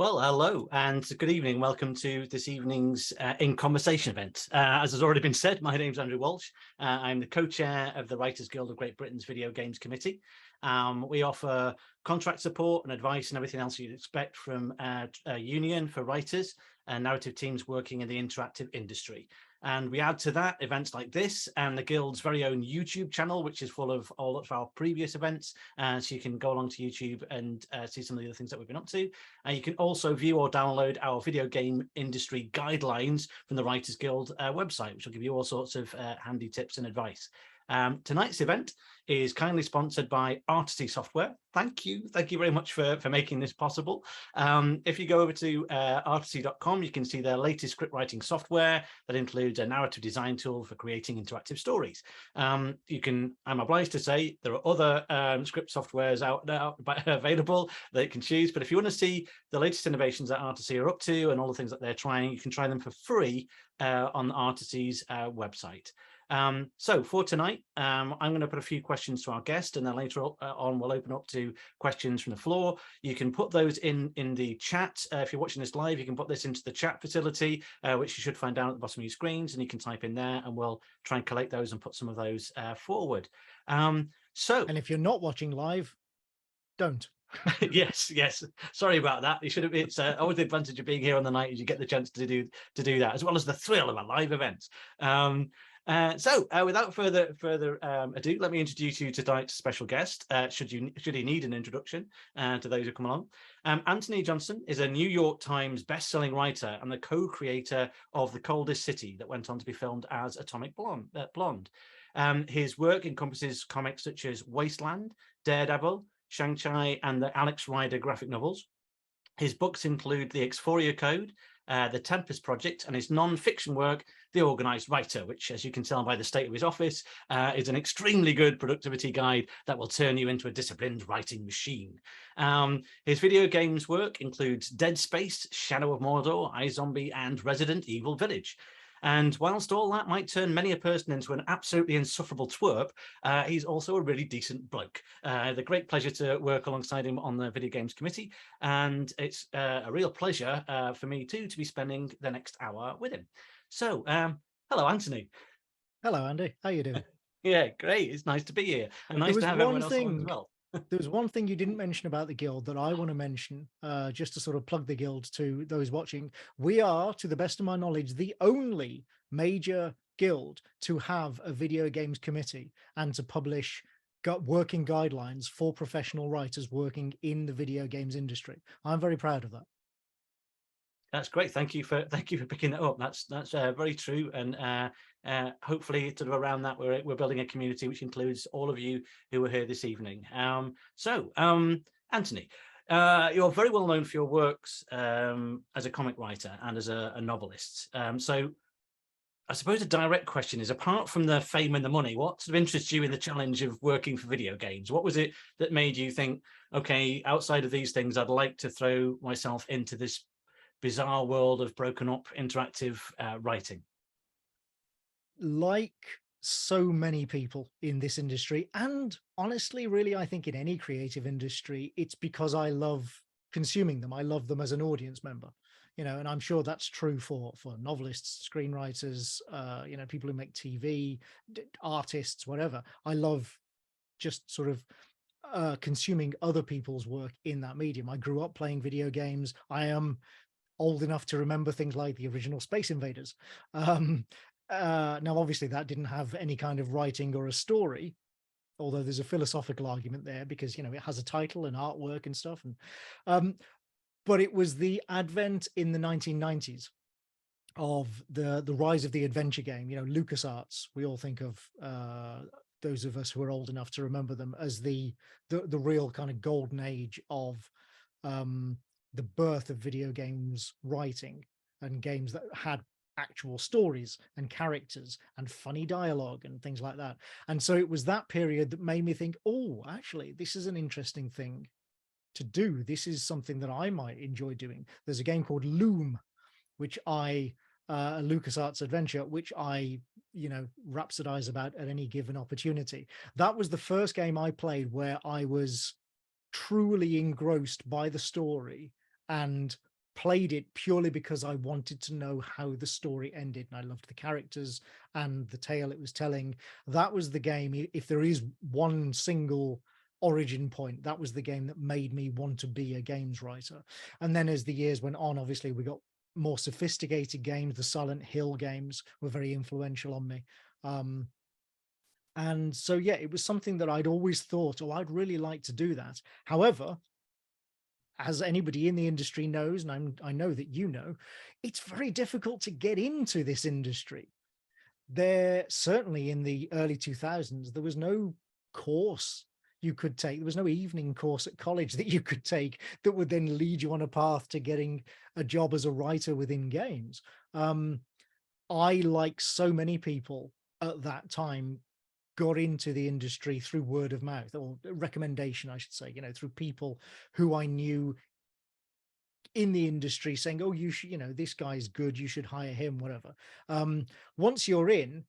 Well, hello and good evening. Welcome to this evening's In Conversation event. As has already been said, my name's Andrew Walsh. I'm the co-chair of the Writers Guild of Great Britain's Video Games Committee. We offer contract support and advice and everything else you'd expect from a union for writers and narrative teams working in the interactive industry. And we add to that events like this and the Guild's very own YouTube channel, which is full of all of our previous events. So you can go along to YouTube and see some of the other things that we've been up to. You can also view or download our video game industry guidelines from the Writers Guild website, which will give you all sorts of handy tips and advice. Tonight's event is kindly sponsored by Artity Software. Thank you very much for making this possible. If you go over to artity.com, you can see their latest script writing software that includes a narrative design tool for creating interactive stories. I'm obliged to say there are other script softwares out there available that you can choose, but if you want to see the latest innovations that Artity are up to and all the things that they're trying, you can try them for free on Artity's website. So for tonight, I'm going to put a few questions to our guest, and then later on we'll open up to questions from the floor. You can put those in the chat. If you're watching this live, you can put this into the chat facility, which you should find down at the bottom of your screens, and you can type in there, and we'll try and collect those and put some of those forward. And if you're not watching live, don't. yes. Sorry about that. You should have. It's always the advantage of being here on the night is you get the chance to do that, as well as the thrill of a live event. So without further ado, let me introduce you to tonight's special guest, should he need an introduction to those who come along. Antony Johnston is a New York Times best-selling writer and the co-creator of The Coldest City that went on to be filmed as Atomic Blonde. His work encompasses comics such as Wasteland, Daredevil, Shang-Chi, and the Alex Rider graphic novels. His books include The Exphoria Code, The Tempest Project, and his non-fiction work, The Organized Writer, which, as you can tell by the state of his office, is an extremely good productivity guide that will turn you into a disciplined writing machine. His video games work includes Dead Space, Shadow of Mordor, iZombie, and Resident Evil Village. And whilst all that might turn many a person into an absolutely insufferable twerp, he's also a really decent bloke. The great pleasure to work alongside him on the Video Games Committee, and it's a real pleasure for me too to be spending the next hour with him. So, hello, Antony. Hello, Andy. How you doing? Yeah, great. It's nice to be here, and nice to have everyone else on as well. There was one thing you didn't mention about the Guild that I want to mention, just to sort of plug the Guild to those watching. We are, to the best of my knowledge, the only major Guild to have a video games committee and to publish working guidelines for professional writers working in the video games industry. I'm very proud of that. That's great. Thank you for picking that up. That's very true, and hopefully, sort of around that, we're building a community which includes all of you who are here this evening. Antony, you're very well known for your works as a comic writer and as a novelist. So, I suppose a direct question is: apart from the fame and the money, what sort of interests you in the challenge of working for video games? What was it that made you think, okay, outside of these things, I'd like to throw myself into this bizarre world of broken up interactive writing? Like so many people in this industry, and honestly, really, I think in any creative industry, it's because I love consuming them. I love them as an audience member, and I'm sure that's true for novelists, screenwriters, people who make TV, artists, whatever. I love just sort of consuming other people's work in that medium. I grew up playing video games. I am old enough to remember things like the original Space Invaders. Now, obviously, that didn't have any kind of writing or a story, although there's a philosophical argument there because, it has a title and artwork and stuff. But it was the advent in the 1990s of the rise of the adventure game, LucasArts. We all think of those of us who are old enough to remember them as the real kind of golden age of the birth of video games writing and games that had actual stories and characters and funny dialogue and things like that. And so it was that period that made me think, oh, actually, this is an interesting thing to do. This is something that I might enjoy doing. There's a game called Loom, which a LucasArts adventure, which I, rhapsodize about at any given opportunity. That was the first game I played where I was truly engrossed by the story and played it purely because I wanted to know how the story ended, and I loved the characters and the tale it was telling. That was the game. If there is one single origin point, that was the game that made me want to be a games writer. And then as the years went on, obviously we got more sophisticated games. The Silent Hill games were very influential on me. And so, yeah, it was something that I'd always thought, oh, I'd really like to do that. However, as anybody in the industry knows, and I know that you know, it's very difficult to get into this industry. There, certainly in the early 2000s, there was no course you could take. There was no evening course at college that you could take that would then lead you on a path to getting a job as a writer within games. I, like so many people at that time, got into the industry through word of mouth, or recommendation, I should say, through people who I knew in the industry saying, oh, you should, this guy's good, you should hire him, whatever. Once you're in,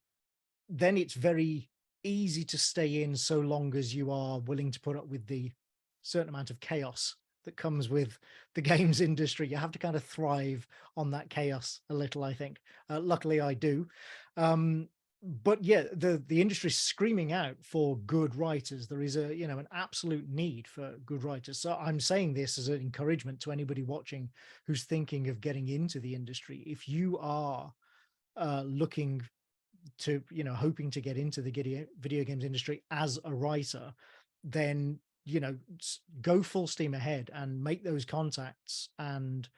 then it's very easy to stay in so long as you are willing to put up with the certain amount of chaos that comes with the games industry. You have to kind of thrive on that chaos a little, I think. Luckily I do. But yeah, the industry is screaming out for good writers. There is an absolute need for good writers. So I'm saying this as an encouragement to anybody watching who's thinking of getting into the industry. If you are looking to, hoping to get into the video games industry as a writer, then, go full steam ahead and make those contacts and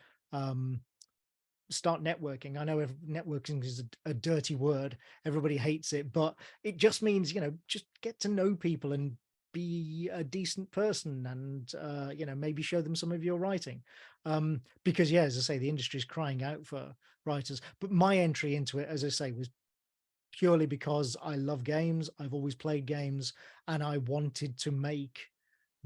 start networking. I know networking is a dirty word. Everybody hates it, but it just means, just get to know people and be a decent person, and, maybe show them some of your writing. Because, yeah, as I say, the industry is crying out for writers. But my entry into it, as I say, was purely because I love games. I've always played games, and I wanted to make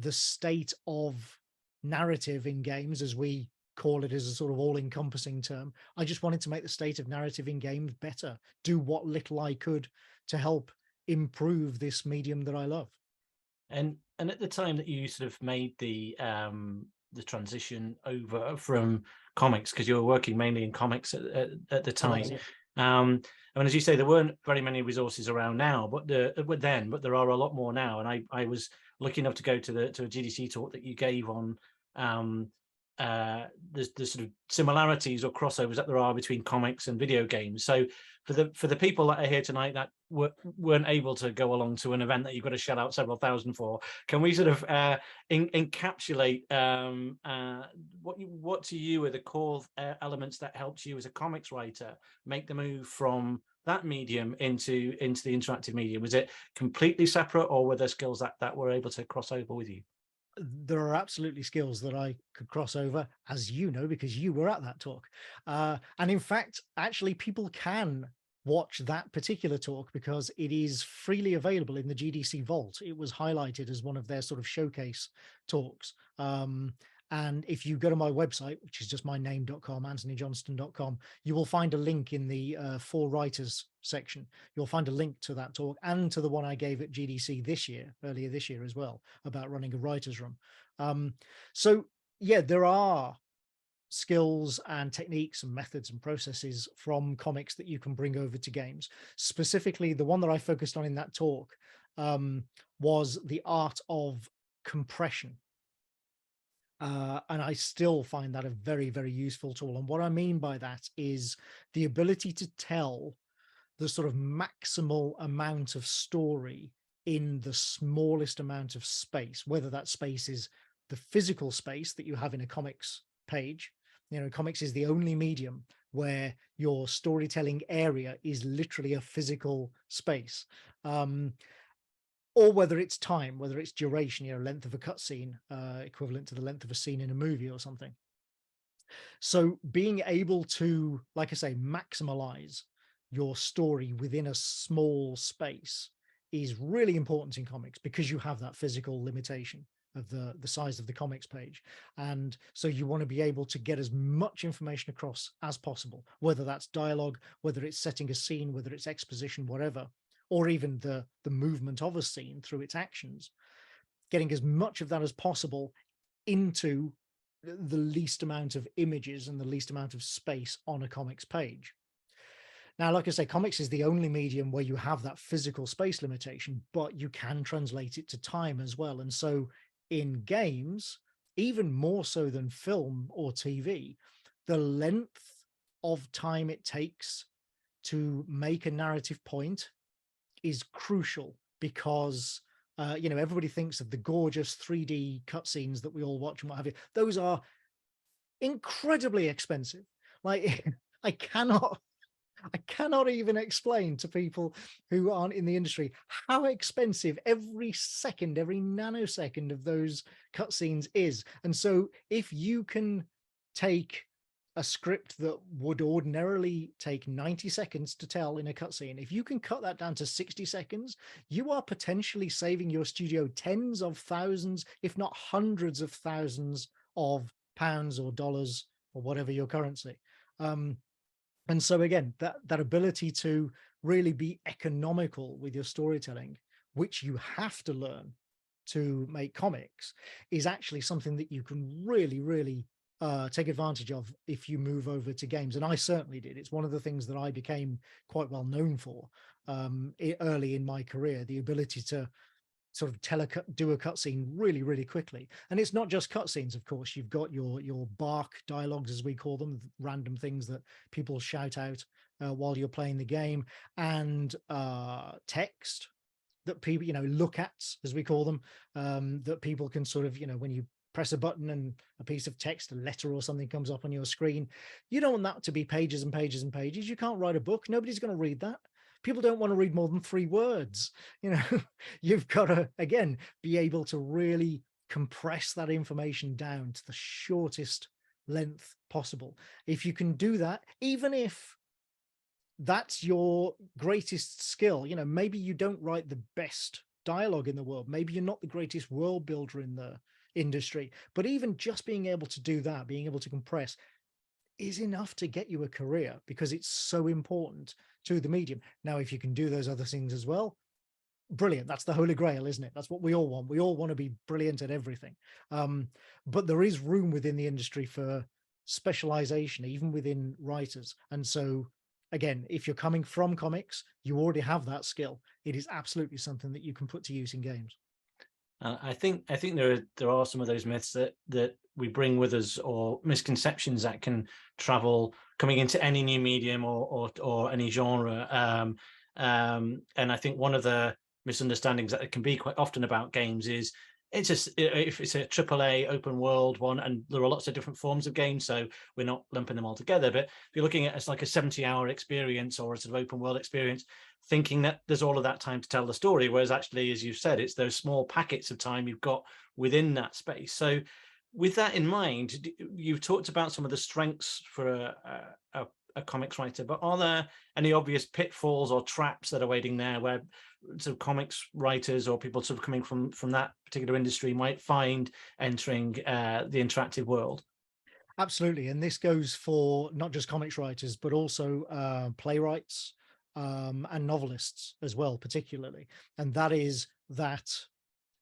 the state of narrative in games, as we call it, as a sort of all-encompassing term. I just wanted to make the state of narrative in games better, do what little I could to help improve this medium that I love. And at the time that you sort of made the transition over from comics, because you were working mainly in comics at the time. Yeah. I mean, as you say, there weren't very many resources around now, but there are a lot more now. And I was lucky enough to go to a GDC talk that you gave on the sort of similarities or crossovers that there are between comics and video games. So for the people that are here tonight that weren't able to go along to an event that you've got to shell out several thousand for, can we sort of encapsulate what to you are the core elements that helped you as a comics writer make the move from that medium into the interactive medium? Was it completely separate, or were there skills that were able to cross over with you? There are absolutely skills that I could cross over, as you know, because you were at that talk. And in fact, actually, people can watch that particular talk because it is freely available in the GDC Vault. It was highlighted as one of their sort of showcase talks. And if you go to my website, which is just my name.com, antonyjohnston.com, you will find a link in the For Writers section. You'll find a link to that talk and to the one I gave at GDC earlier this year as well, about running a writer's room. So yeah, there are skills and techniques and methods and processes from comics that you can bring over to games. Specifically, the one that I focused on in that talk was the art of compression. And I still find that a very, very useful tool. And what I mean by that is the ability to tell the sort of maximal amount of story in the smallest amount of space, whether that space is the physical space that you have in a comics page. Comics is the only medium where your storytelling area is literally a physical space. Or whether it's time, whether it's duration, length of a cutscene, equivalent to the length of a scene in a movie or something. So being able to, like I say, maximize your story within a small space is really important in comics, because you have that physical limitation of the size of the comics page. And so you want to be able to get as much information across as possible, whether that's dialogue, whether it's setting a scene, whether it's exposition, whatever, or even the movement of a scene through its actions, getting as much of that as possible into the least amount of images and the least amount of space on a comics page. Now, like I say, comics is the only medium where you have that physical space limitation, but you can translate it to time as well. And so in games, even more so than film or TV, the length of time it takes to make a narrative point is crucial, because everybody thinks of the gorgeous 3D cutscenes that we all watch and what have you. Those are incredibly expensive. Like I cannot even explain to people who aren't in the industry how expensive every second, every nanosecond of those cutscenes is. And so if you can take a script that would ordinarily take 90 seconds to tell in a cutscene, if you can cut that down to 60 seconds, you are potentially saving your studio tens of thousands, if not hundreds of thousands of pounds or dollars or whatever your currency. And so again, that ability to really be economical with your storytelling, which you have to learn to make comics, is actually something that you can really, really take advantage of if you move over to games. And I certainly did. It's one of the things that I became quite well known for early in my career, the ability to sort of do a cutscene really, really quickly. And it's not just cutscenes, of course. You've got your bark dialogues, as we call them, random things that people shout out while you're playing the game, and text that people, look at, as we call them, that people can sort of, when you press a button and a piece of text, a letter or something comes up on your screen, you don't want that to be pages and pages and pages. You can't write a book. Nobody's going to read that. People don't want to read more than 3 words. You've got to, again, be able to really compress that information down to the shortest length possible. If you can do that, even if that's your greatest skill, maybe you don't write the best dialogue in the world, maybe you're not the greatest world builder in the industry, but even just being able to do that, being able to compress, is enough to get you a career, because it's so important to the medium. Now, if you can do those other things as well, brilliant. That's the holy grail, isn't it? That's what we all want. We all want to be brilliant at everything. But there is room within the industry for specialization, even within writers. And so, again, if you're coming from comics, you already have that skill. It is absolutely something that you can put to use in games. I think there are some of those myths that we bring with us, or misconceptions that can travel coming into any new medium or any genre. And I think one of the misunderstandings that it can be quite often about games is if it's a AAA open world one, and there are lots of different forms of games, so we're not lumping them all together. But if you're looking at it as like a 70-hour experience or a sort of open world experience, thinking that there's all of that time to tell the story, whereas actually, as you've said, it's those small packets of time you've got within that space. So with that in mind, you've talked about some of the strengths for a comics writer, but are there any obvious pitfalls or traps that are waiting there where sort of comics writers or people sort of coming from that particular industry might find entering the interactive world? Absolutely. And this goes for not just comics writers, but also playwrights and novelists as well, particularly. And that is that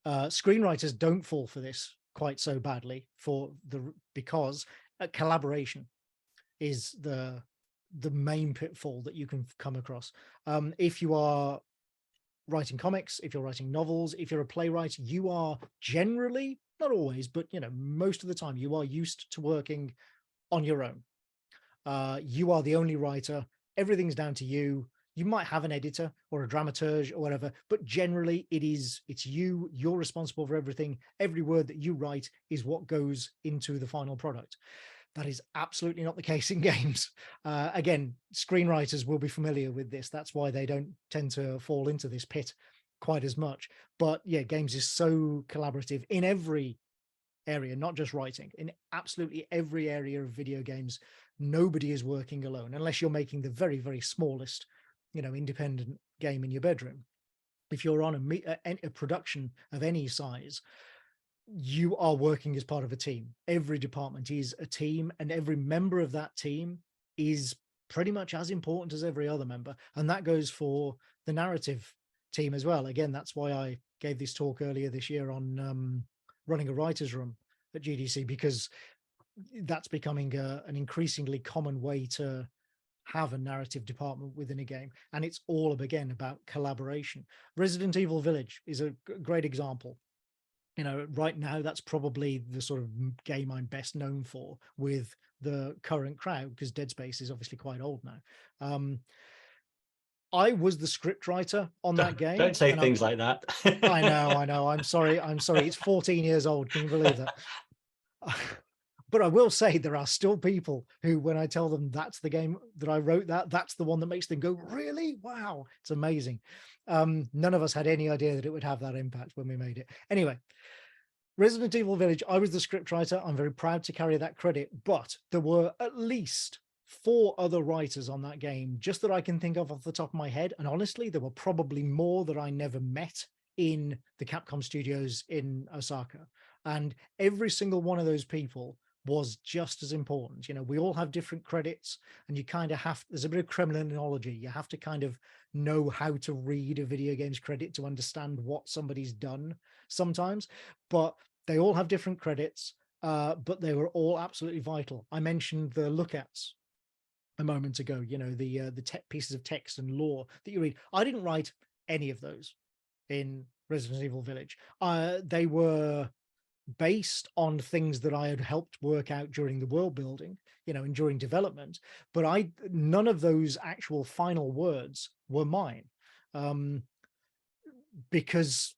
screenwriters don't fall for this quite so badly because collaboration is the main pitfall that you can come across. If you are writing comics, if you're writing novels, if you're a playwright, you are generally, not always, but most of the time, you are used to working on your own. You are the only writer. Everything's down to you. You might have an editor or a dramaturge or whatever, but generally it's you. You're responsible for everything. Every word that you write is what goes into the final product. That is absolutely not the case in games. Again, screenwriters will be familiar with this. That's why they don't tend to fall into this pit quite as much. But yeah, games is so collaborative in every area, not just writing. In absolutely every area of video games, nobody is working alone, unless you're making the very, very smallest, independent game in your bedroom. If you're on a production of any size, you are working as part of a team. Every department is a team, and every member of that team is pretty much as important as every other member. And that goes for the narrative team as well. Again, that's why I gave this talk earlier this year on running a writer's room at GDC, because that's becoming an increasingly common way to have a narrative department within a game. And it's all again about collaboration. Resident Evil Village is a great example. You know, right now, that's probably the sort of game I'm best known for with the current crowd, because Dead Space is obviously quite old now. I was the script writer on that game. Don't say and things like that. I know. I'm sorry. It's 14 years old. Can you believe that? But I will say there are still people who, when I tell them that's the game that I wrote, that's the one that makes them go, really? Wow, it's amazing. None of us had any idea that it would have that impact when we made it. Anyway, Resident Evil Village, I was the scriptwriter. I'm very proud to carry that credit, but there were at least 4 other writers on that game, just that I can think of off the top of my head. And honestly, there were probably more that I never met in the Capcom studios in Osaka. And every single one of those people was just as important. You know, we all have different credits, and you kind of have, there's a bit of criminology. You have to kind of know how to read a video games credit to understand what somebody's done sometimes, but they all have different credits, but they were all absolutely vital. I mentioned the lookouts a moment ago, you know, the pieces of text and lore that you read. I didn't write any of those in Resident Evil Village. They were based on things that I had helped work out during the world building, you know, and during development, but none of those actual final words were mine, because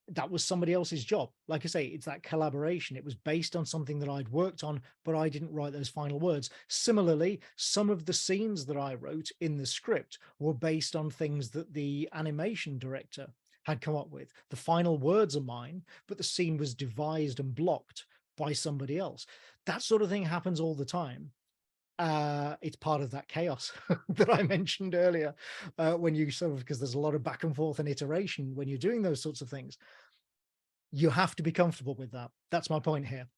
that was somebody else's job. Like I say, it's that collaboration. It was based on something that I'd worked on, but I didn't write those final words. Similarly, some of the scenes that I wrote in the script were based on things that the animation director had come up with. The final words are mine, but the scene was devised and blocked by somebody else. That sort of thing happens all the time. It's part of that chaos that I mentioned earlier, when you sort of, because there's a lot of back and forth and iteration when you're doing those sorts of things. You have to be comfortable with that. That's my point here.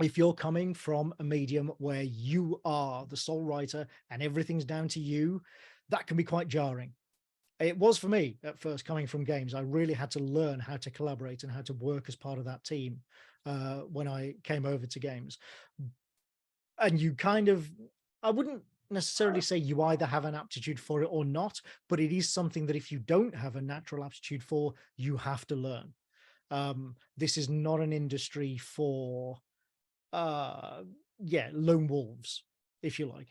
If you're coming from a medium where you are the sole writer and everything's down to you, that can be quite jarring. It was for me at first, coming from games. I really had to learn how to collaborate and how to work as part of that team when I came over to games. And you kind of, I wouldn't necessarily say you either have an aptitude for it or not, but it is something that if you don't have a natural aptitude for, you have to learn. This is not an industry for, lone wolves, if you like.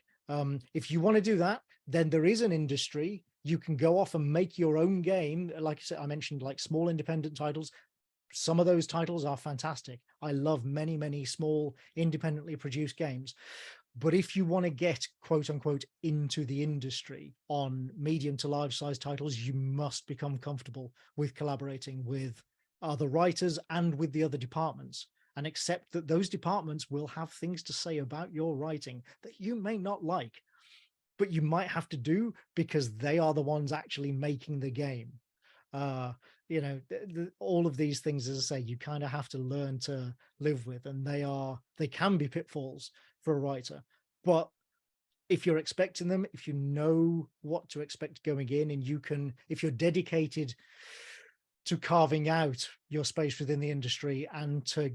If you want to do that, then there is an industry. You can go off and make your own game. Like I said, I mentioned like small independent titles. Some of those titles are fantastic. I love many, many small independently produced games. But if you want to get, quote unquote, into the industry on medium to large size titles, you must become comfortable with collaborating with other writers and with the other departments, and accept that those departments will have things to say about your writing that you may not like, but you might have to do because they are the ones actually making the game. You know, all of these things, as I say, you kind of have to learn to live with, and they can be pitfalls for a writer. But if you're expecting them, if you know what to expect going in, and you can, if you're dedicated to carving out your space within the industry and to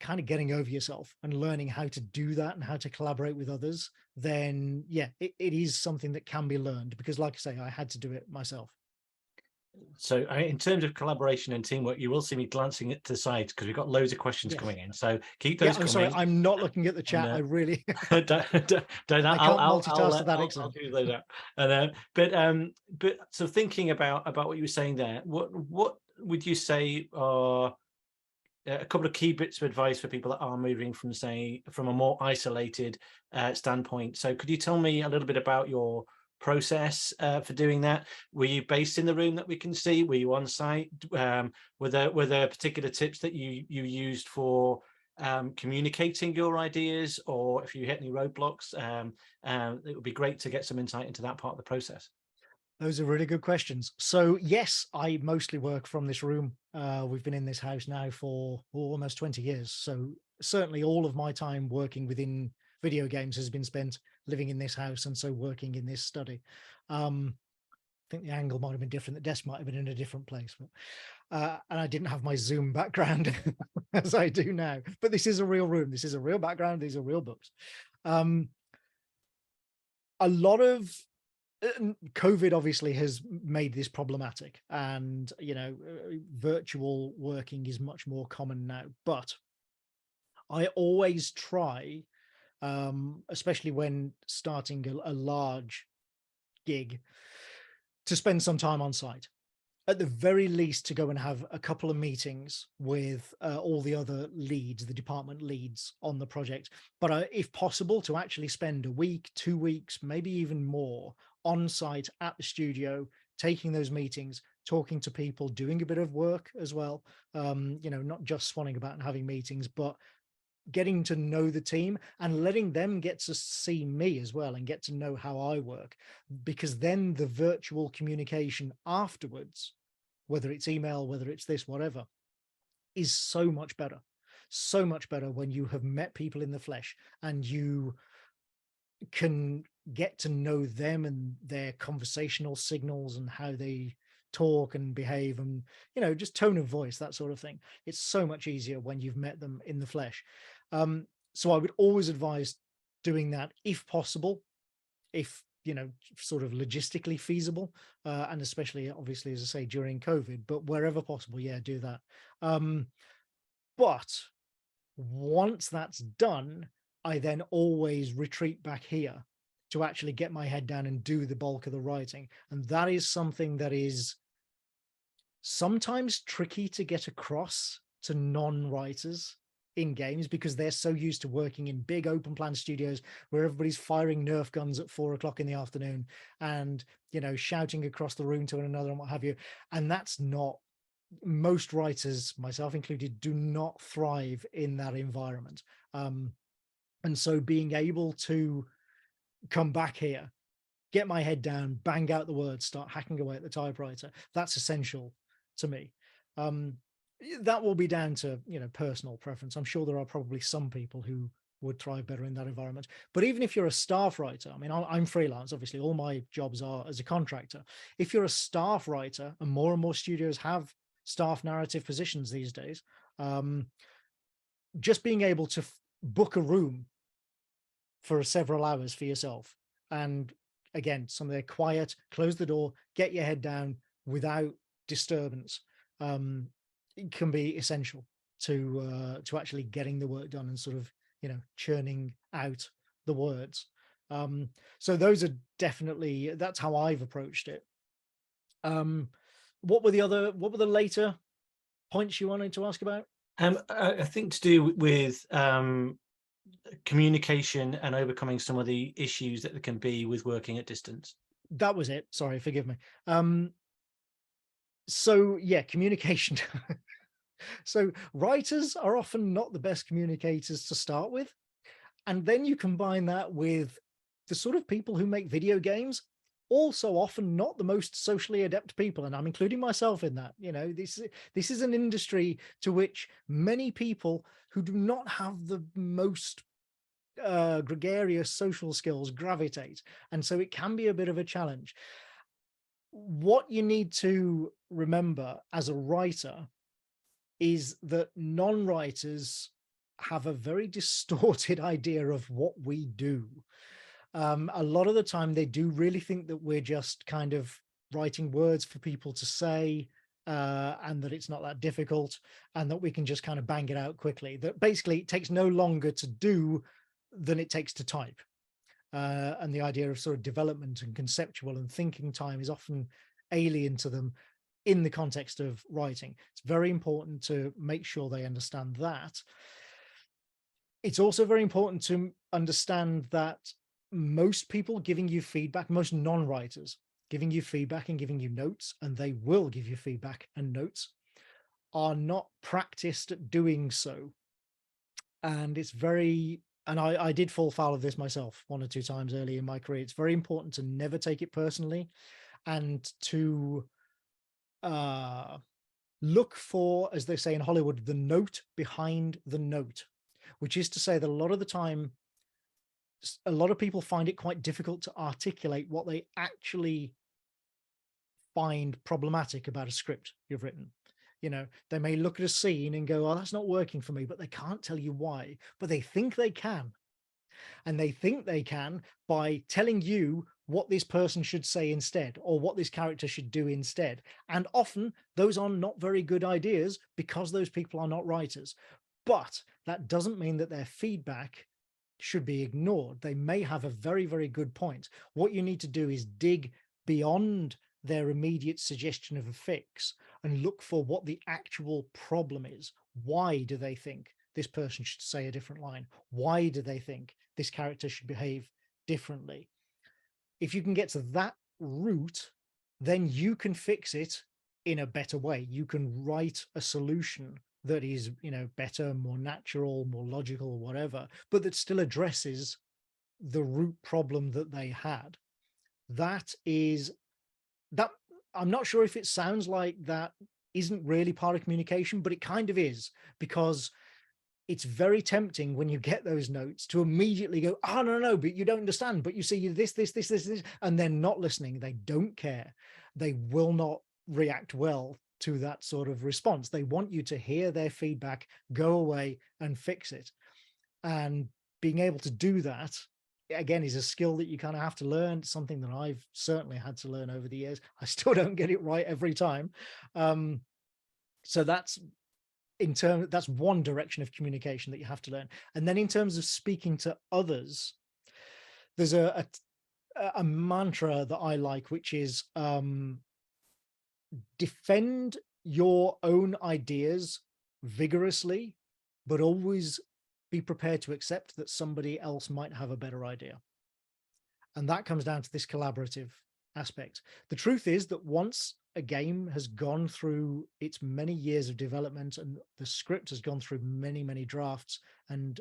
kind of getting over yourself and learning how to do that and how to collaborate with others, then yeah, it is something that can be learned, because like I say, I had to do it myself. So in terms of collaboration and teamwork, you will see me glancing at the side because we've got loads of questions Yes. coming in. So keep Yeah, those I'm coming. sorry, I'm not looking at the chat. And, I really don't, don't, I can't multitask to that extent. I'll do those out. And, but so thinking about what you were saying there, what would you say are a couple of key bits of advice for people that are moving from, say, from a more isolated standpoint? So could you tell me a little bit about your process for doing that? Were you based in the room that we can see? Were you on site? Were there particular tips that you used for communicating your ideas, or if you hit any roadblocks? It would be great to get some insight into that part of the process. Those are really good questions. So yes, I mostly work from this room. We've been in this house now for almost 20 years. So certainly all of my time working within video games has been spent living in this house, and so working in this study. think the angle might have been different. The desk might have been in a different place. But, and I didn't have my Zoom background as I do now. But this is a real room. This is a real background. These are real books. A lot of COVID obviously has made this problematic, and virtual working is much more common now. But I always try, especially when starting a large gig, to spend some time on site. At the very least, to go and have a couple of meetings with all the other leads, the department leads on the project. But if possible, to actually spend a week, 2 weeks, maybe even more on site at the studio, taking those meetings, talking to people, doing a bit of work as well. Not just swanning about and having meetings, but getting to know the team and letting them get to see me as well and get to know how I work, because then the virtual communication afterwards, whether it's email, whether it's this, whatever, is so much better when you have met people in the flesh and you can get to know them and their conversational signals and how they talk and behave, and just tone of voice, that sort of thing. It's so much easier when you've met them in the flesh. So I would always advise doing that if possible, if sort of logistically feasible, and especially obviously, as I say, during COVID, but wherever possible, yeah, do that. But once that's done, I then always retreat back here to actually get my head down and do the bulk of the writing. And that is something that is sometimes tricky to get across to non-writers in games, because they're so used to working in big open plan studios where everybody's firing Nerf guns at 4 o'clock in the afternoon and, shouting across the room to one another and what have you. And that's not, most writers, myself included, do not thrive in that environment. And so being able to come back here, get my head down, bang out the words, start hacking away at the typewriter, that's essential to me. That will be down to personal preference. I'm sure there are probably some people who would thrive better in that environment. But even if you're a staff writer, I mean, I'm freelance, obviously all my jobs are as a contractor. If you're a staff writer, and more studios have staff narrative positions these days, just being able to book a room for several hours for yourself, and again, somewhere quiet, close the door, get your head down without disturbance, it can be essential to actually getting the work done and sort of churning out the words. So those are definitely, that's how I've approached it. What were the later points you wanted to ask about? I think to do with communication and overcoming some of the issues that there can be with working at distance. That was it. Sorry, forgive me. So yeah, communication. So writers are often not the best communicators to start with. And then you combine that with the sort of people who make video games, also often not the most socially adept people. And I'm including myself in that. This is an industry to which many people who do not have the most gregarious social skills gravitate. And so it can be a bit of a challenge. What you need to remember as a writer is that non-writers have a very distorted idea of what we do. A lot of the time they do really think that we're just kind of writing words for people to say, and that it's not that difficult, and that we can just kind of bang it out quickly. That basically it takes no longer to do than it takes to type. And the idea of sort of development and conceptual and thinking time is often alien to them in the context of writing. It's very important to make sure they understand that. It's also very important to understand that most people giving you feedback, most non-writers giving you feedback and giving you notes, and they will give you feedback and notes, are not practiced at doing so. And it's very, and I did fall foul of this myself 1 or 2 times early in my career. It's very important to never take it personally, and to look for, as they say in Hollywood, the note behind the note, which is to say that a lot of the time, a lot of people find it quite difficult to articulate what they actually find problematic about a script you've written. You know, they may look at a scene and go, oh, that's not working for me, but they can't tell you why, but they think they can. And they think they can by telling you what this person should say instead, or what this character should do instead. And often those are not very good ideas because those people are not writers. But that doesn't mean that their feedback should be ignored. They may have a very, very good point. What you need to do is dig beyond their immediate suggestion of a fix and look for what the actual problem is. Why do they think this person should say a different line? Why do they think this character should behave differently? If you can get to that root, then you can fix it in a better way. You can write a solution that is, you know, better, more natural, more logical, whatever, but that still addresses the root problem that they had. That is that. I'm not sure if it sounds like that isn't really part of communication, but it kind of is, because it's very tempting when you get those notes to immediately go, oh, no, but you don't understand, but you see this, and they're not listening. They don't care. They will not react well to that sort of response. They want you to hear their feedback, go away and fix it. And being able to do that, again, is a skill that you kind of have to learn, something that I've certainly had to learn over the years. I still don't get it right every time. So that's one direction of communication that you have to learn. And then in terms of speaking to others, there's a mantra that I like, which is defend your own ideas vigorously, but always be prepared to accept that somebody else might have a better idea. And that comes down to this collaborative aspect. The truth is that once a game has gone through its many years of development and the script has gone through many, many drafts and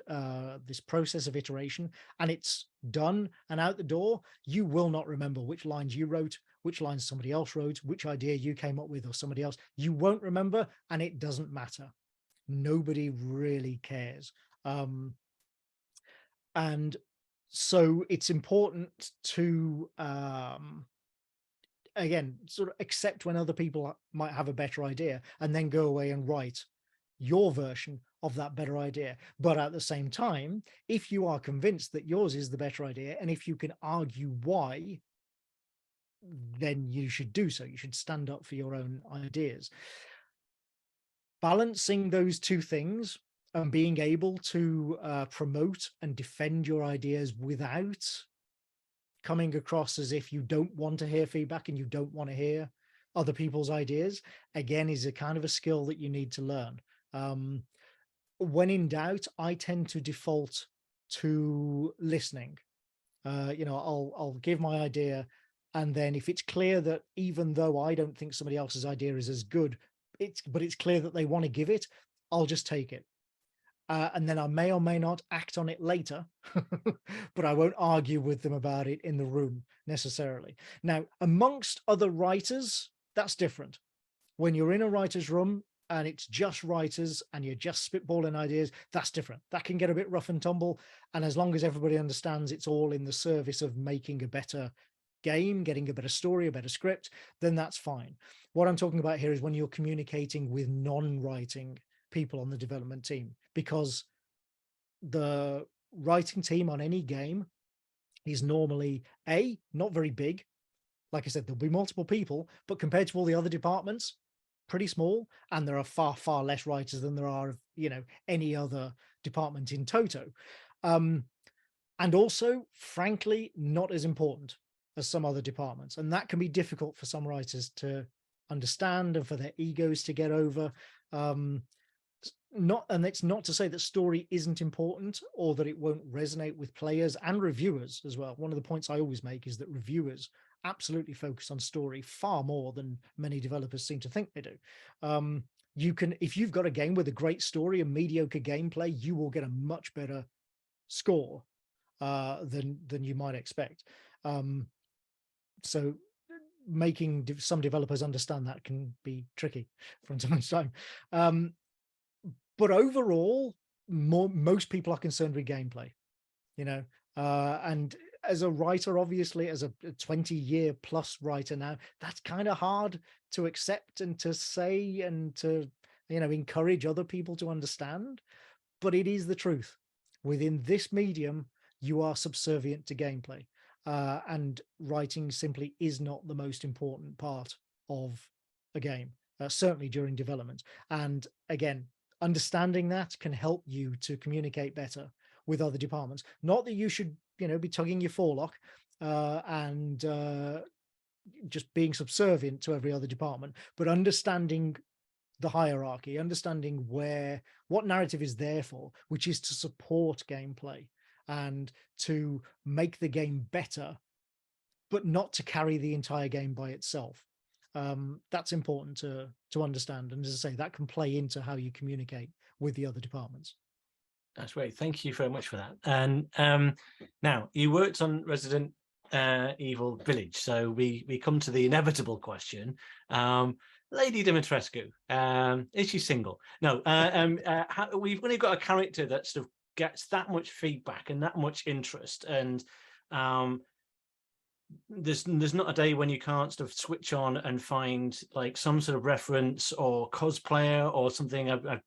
this process of iteration, and it's done and out the door, you will not remember which lines you wrote, which lines somebody else wrote, which idea you came up with or somebody else. You won't remember, and it doesn't matter. Nobody really cares. And so it's important to again, sort of accept when other people might have a better idea and then go away and write your version of that better idea. But at the same time, if you are convinced that yours is the better idea, and if you can argue why, then you should do so. You should stand up for your own ideas. Balancing those two things and being able to promote and defend your ideas without coming across as if you don't want to hear feedback and you don't want to hear other people's ideas, again, is a kind of a skill that you need to learn. When in doubt, I tend to default to listening. You know, I'll give my idea, and then if it's clear that even though I don't think somebody else's idea is as good, but it's clear that they want to give it, I'll just take it. And then I may or may not act on it later, but I won't argue with them about it in the room necessarily. Now, amongst other writers, that's different. When you're in a writer's room and it's just writers and you're just spitballing ideas, that's different. That can get a bit rough and tumble. And as long as everybody understands it's all in the service of making a better game, getting a better story, a better script, then that's fine. What I'm talking about here is when you're communicating with non-writing people on the development team, because the writing team on any game is normally not very big. Like I said, there'll be multiple people, but compared to all the other departments, pretty small. And there are far, far less writers than there are of, you know, any other department in toto. And also, frankly, not as important as some other departments. And that can be difficult for some writers to understand and for their egos to get over. And it's not to say that story isn't important or that it won't resonate with players and reviewers as well. One of the points I always make is that reviewers absolutely focus on story far more than many developers seem to think they do. You can, if you've got a game with a great story and mediocre gameplay, you will get a much better score than you might expect. So making some developers understand that can be tricky from time to time. But overall, most people are concerned with gameplay, you know, and as a writer, obviously, as a 20-year plus writer now, that's kind of hard to accept and to say and to, encourage other people to understand. But it is the truth. Within this medium, you are subservient to gameplay. And writing simply is not the most important part of a game, certainly during development. And again, understanding that can help you to communicate better with other departments. Not that you should, be tugging your forelock and just being subservient to every other department, but understanding the hierarchy, understanding what narrative is there for, which is to support gameplay and to make the game better, but not to carry the entire game by itself. That's important to understand. And as I say, that can play into how you communicate with the other departments. That's great. Thank you very much for that. And now you worked on Resident Evil Village, so we come to the inevitable question. Lady Dimitrescu, is she single? No, we've only got a character that sort of gets that much feedback and that much interest, and there's not a day when you can't sort of switch on and find like some sort of reference or cosplayer or something. I've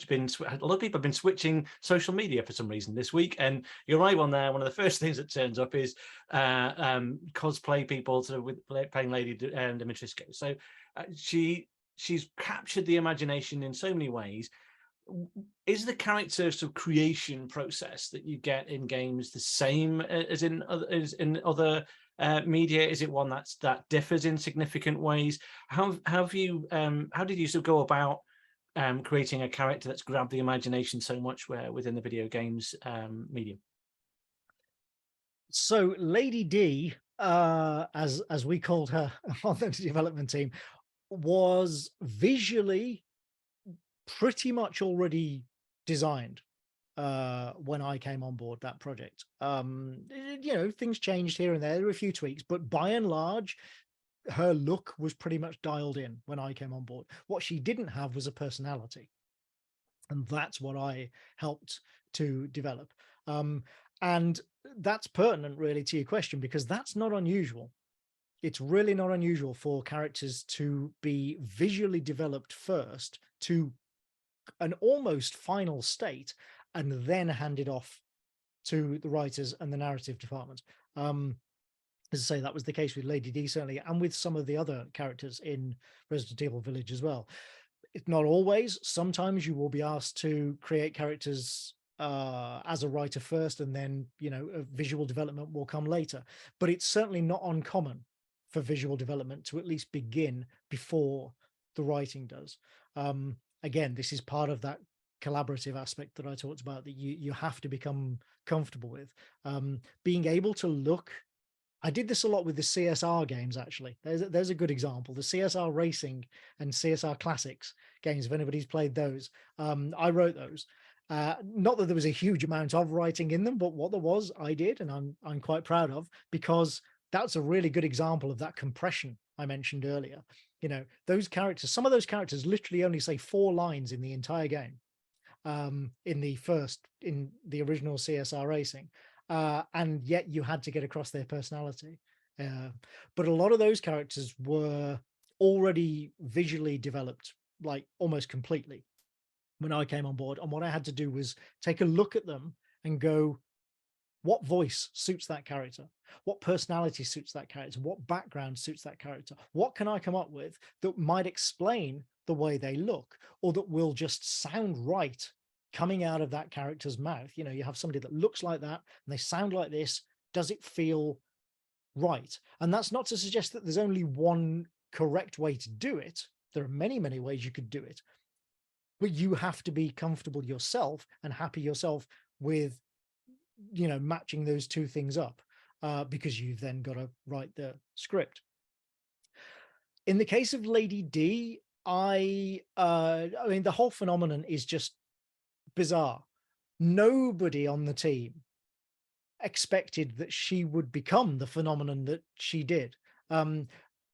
been, a lot of people have been switching social media for some reason this week, and you're right on there. One of the first things that turns up is cosplay people sort of with playing Lady Dimitrescu. So she's captured the imagination in so many ways. Is the character sort of creation process that you get in games the same as in other media? Is it one that differs in significant ways? How did you sort of go about creating a character that's grabbed the imagination so much within the video games medium? So Lady D, as we called her on the development team, was visually pretty much already designed when I came on board that project. Things changed here and there. There were a few tweaks, but by and large, her look was pretty much dialed in when I came on board. What she didn't have was a personality. And that's what I helped to develop. And that's pertinent really to your question, because that's not unusual. It's really not unusual for characters to be visually developed first to an almost final state and then handed off to the writers and the narrative department. As I say, that was the case with Lady D, certainly, and with some of the other characters in Resident Evil Village as well. It's not always. Sometimes you will be asked to create characters as a writer first, and then, a visual development will come later. But it's certainly not uncommon for visual development to at least begin before the writing does. Again, this is part of that collaborative aspect that I talked about, that you have to become comfortable with. Being able to look, I did this a lot with the CSR games, actually. There's a good example. The CSR Racing and CSR Classics games, if anybody's played those, I wrote those. Not that there was a huge amount of writing in them, but what there was, I did, and I'm quite proud of, because that's a really good example of that compression I mentioned earlier. Those characters, some of those characters literally only say 4 lines in the entire game, in the original CSR Racing, and yet you had to get across their personality. But a lot of those characters were already visually developed, like almost completely, when I came on board. And what I had to do was take a look at them and go, what voice suits that character? What personality suits that character? What background suits that character? What can I come up with that might explain the way they look, or that will just sound right coming out of that character's mouth? You have somebody that looks like that and they sound like this. Does it feel right? And that's not to suggest that there's only one correct way to do it. There are many, many ways you could do it. But you have to be comfortable yourself and happy yourself with matching those two things up, because you've then got to write the script. In the case of Lady D, I mean, the whole phenomenon is just bizarre. Nobody on the team expected that she would become the phenomenon that she did. And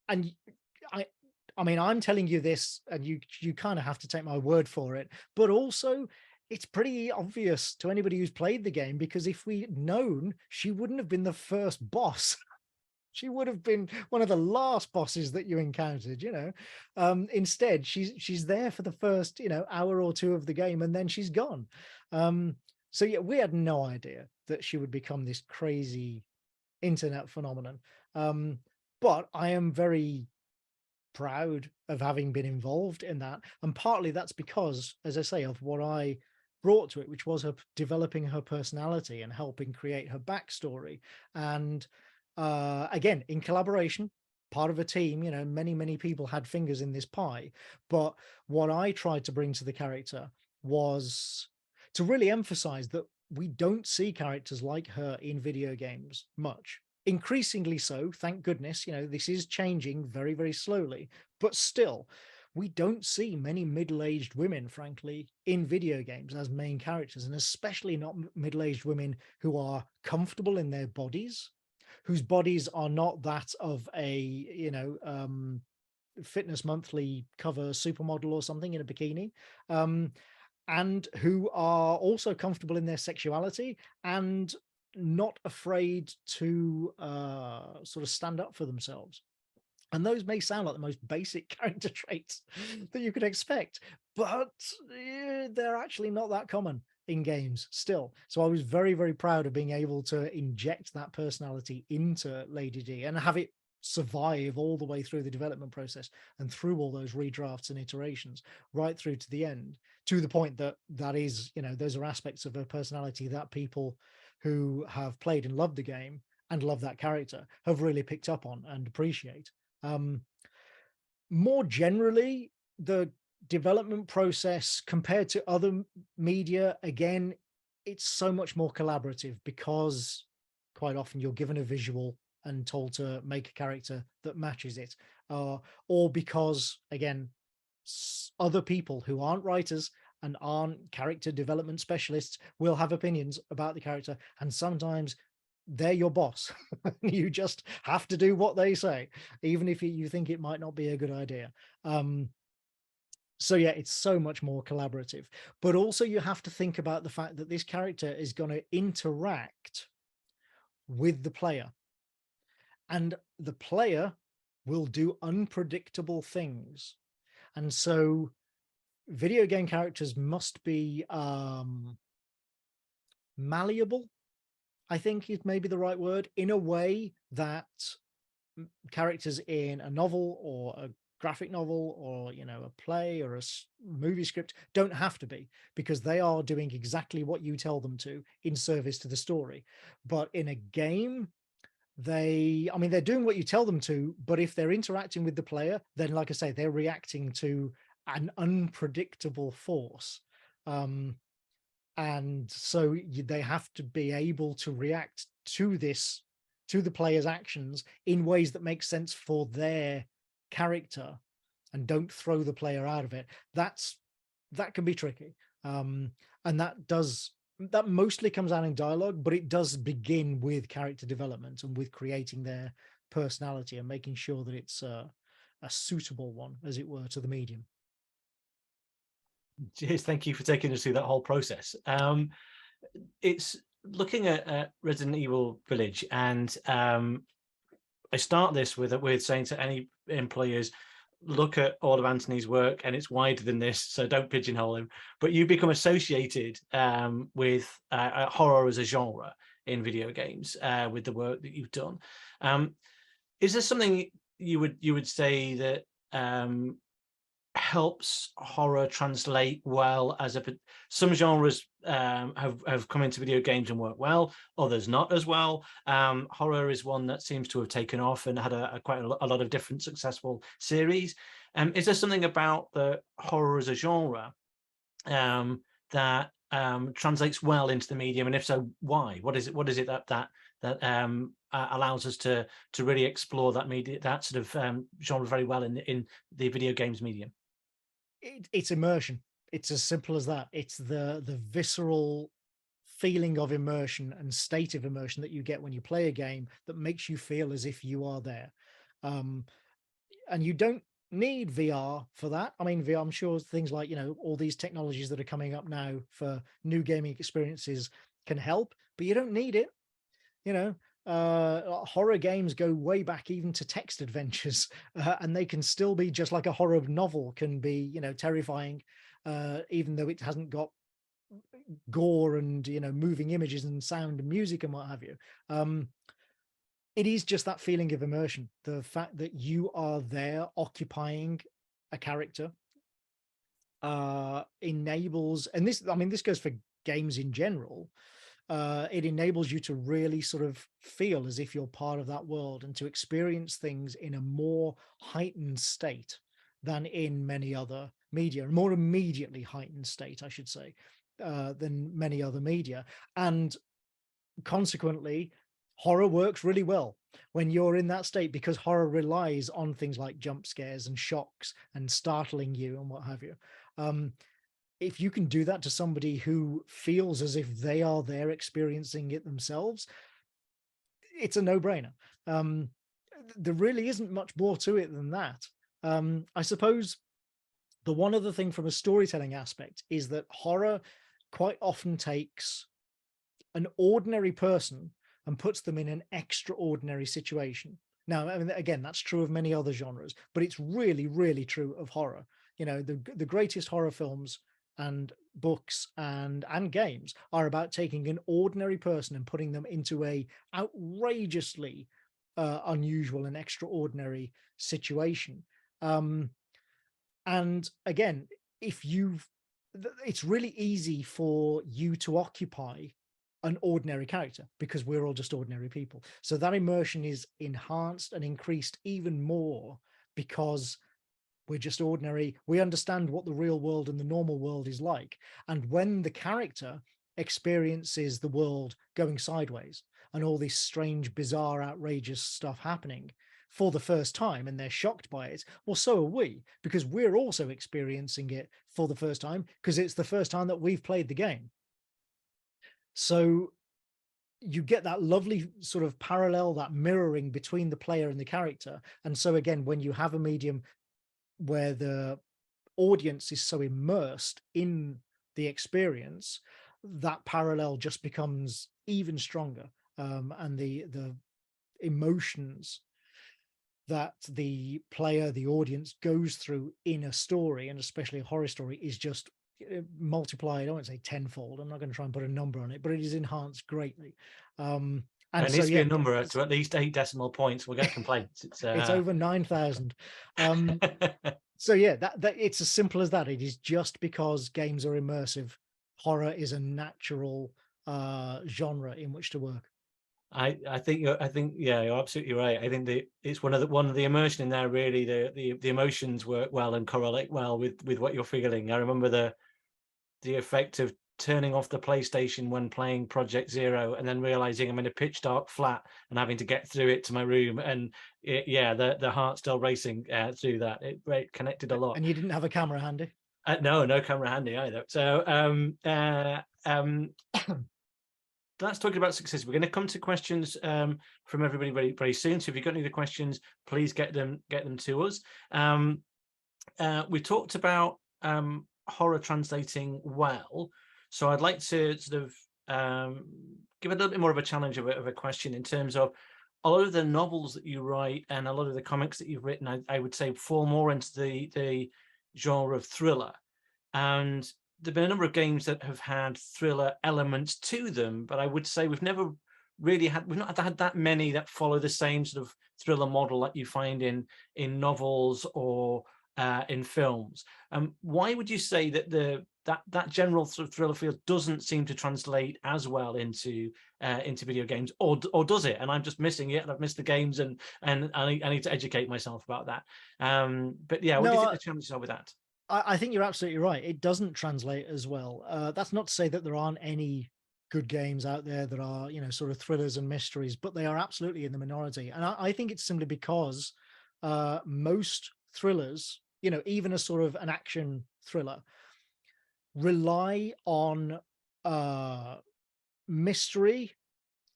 I mean, I'm telling you this, and you kind of have to take my word for it, but also it's pretty obvious to anybody who's played the game, because if we'd known, she wouldn't have been the first boss. She would have been one of the last bosses that you encountered, you know. Instead, she's there for the first, you know, hour or two of the game, and then she's gone. So yeah, we had no idea that she would become this crazy internet phenomenon. But I am very proud of having been involved in that. And partly that's because, as I say, of what I brought to it, which was her developing her personality and helping create her backstory. And again, in collaboration, part of a team, you know, many people had fingers in this pie. But what I tried to bring to the character was to really emphasize that we don't see characters like her in video games much. Increasingly so, thank goodness. You know, this is changing very slowly, but still, we don't see many middle-aged women, frankly, in video games as main characters, and especially not middle-aged women who are comfortable in their bodies, whose bodies are not that of a, you know, Fitness Monthly cover supermodel or something in a bikini, and who are also comfortable in their sexuality and not afraid to sort of stand up for themselves. And those may sound like the most basic character traits that you could expect, but they're actually not that common in games still. So I was very proud of being able to inject that personality into Lady D and have it survive all the way through the development process and through all those redrafts and iterations right through to the end, to the point that that is, you know, those are aspects of her personality that people who have played and loved the game and love that character have really picked up on and appreciate. More generally, the development process compared to other media, again, it's so much more collaborative because quite often you're given a visual and told to make a character that matches it, or because, again, other people who aren't writers and aren't character development specialists will have opinions about the character, and sometimes they're your boss. You just have to do what they say, even if you think it might not be a good idea. So yeah, it's so much more collaborative, but also you have to think about the fact that this character is going to interact with the player, and the player will do unpredictable things. And so video game characters must be malleable, I think is maybe the right word, in a way that characters in a novel or a graphic novel or, you know, a play or a movie script don't have to be, because they are doing exactly what you tell them to in service to the story. But in a game, I mean, they're doing what you tell them to, but if they're interacting with the player, then like I say, they're reacting to an unpredictable force. And so they have to be able to react to this, to the player's actions in ways that make sense for their character and don't throw the player out of it. That can be tricky. And that mostly comes out in dialogue, but it does begin with character development and with creating their personality and making sure that it's a suitable one, as it were, to the medium. Cheers, thank you for taking us through that whole process. It's looking at Resident Evil Village, and I start this with saying to any employers, look at all of Antony's work, and it's wider than this, so don't pigeonhole him. But you become associated with horror as a genre in video games with the work that you've done. Is there something you would say that helps horror translate well as some genres have come into video games and work well, others not as well? Horror is one that seems to have taken off and had quite a lot of different successful series. Is there something about the horror as a genre that translates well into the medium, and if so, why? What is it that allows us to really explore that media, that sort of genre very well in the video games medium? It's immersion. It's as simple as that. It's the visceral feeling of immersion and state of immersion that you get when you play a game that makes you feel as if you are there. And you don't need VR for that. I mean, VR, I'm sure things like, all these technologies that are coming up now for new gaming experiences can help, but you don't need it. You know, horror games go way back even to text adventures, and they can still be just like a horror novel can be, terrifying, even though it hasn't got gore and, moving images and sound and music and what have you. It is just that feeling of immersion, the fact that you are there occupying a character, enables, and this, I mean, this goes for games in general. It enables you to really sort of feel as if you're part of that world and to experience things in a more heightened state than in many other media, a more immediately heightened state, I should say, than many other media. And consequently, horror works really well when you're in that state, because horror relies on things like jump scares and shocks and startling you and what have you. If you can do that to somebody who feels as if they are there experiencing it themselves, it's a no-brainer. There really isn't much more to it than that. I suppose the one other thing from a storytelling aspect is that horror quite often takes an ordinary person and puts them in an extraordinary situation. Now, I mean, again, that's true of many other genres, but it's really, really true of horror. The greatest horror films and books and games are about taking an ordinary person and putting them into a outrageously unusual and extraordinary situation. And again, if you've, it's really easy for you to occupy an ordinary character because we're all just ordinary people. So that immersion is enhanced and increased even more because we're just ordinary. We understand what the real world and the normal world is like. And when the character experiences the world going sideways and all this strange, bizarre, outrageous stuff happening for the first time, and they're shocked by it, well, so are we, because we're also experiencing it for the first time because it's the first time that we've played the game. So you get that lovely sort of parallel, that mirroring between the player and the character. And so again, when you have a medium where the audience is so immersed in the experience, that parallel just becomes even stronger. And the emotions that the player, the audience goes through in a story, and especially a horror story, is just multiplied. I won't say tenfold. I'm not going to try and put a number on it, but it is enhanced greatly. And it so, needs to be yeah, a number to at least 8 decimal points. We'll get complaints. it's over 9,000. So yeah, that it's as simple as that. It is just because games are immersive. Horror is a natural genre in which to work. I think yeah, you're absolutely right. I think it's one of the immersion in there, really, the emotions work well and correlate well with what you're feeling. I remember the effect of turning off the PlayStation when playing Project Zero and then realizing I'm in a pitch dark flat and having to get through it to my room, and yeah, the heart still racing through that. It connected a lot. And you didn't have a camera handy? No camera handy either. So that's talking about success. We're going to come to questions from everybody very, very soon. So if you've got any other questions, please get them to us. We talked about horror translating well. So I'd like to sort of give a little bit more of a challenge of a question in terms of a lot of the novels that you write and a lot of the comics that you've written, I would say fall more into the genre of thriller. And there've been a number of games that have had thriller elements to them, but I would say we've not had that many that follow the same sort of thriller model that you find in novels or in films. Why would you say that that general sort of thriller field doesn't seem to translate as well into video games, or does it? And I'm just missing it, and I've missed the games, and I need to educate myself about that. But yeah, what do you think the challenges are with that? I think you're absolutely right. It doesn't translate as well. That's not to say that there aren't any good games out there that are, sort of thrillers and mysteries, but they are absolutely in the minority. And I think it's simply because most thrillers, even a sort of an action thriller, rely on mystery,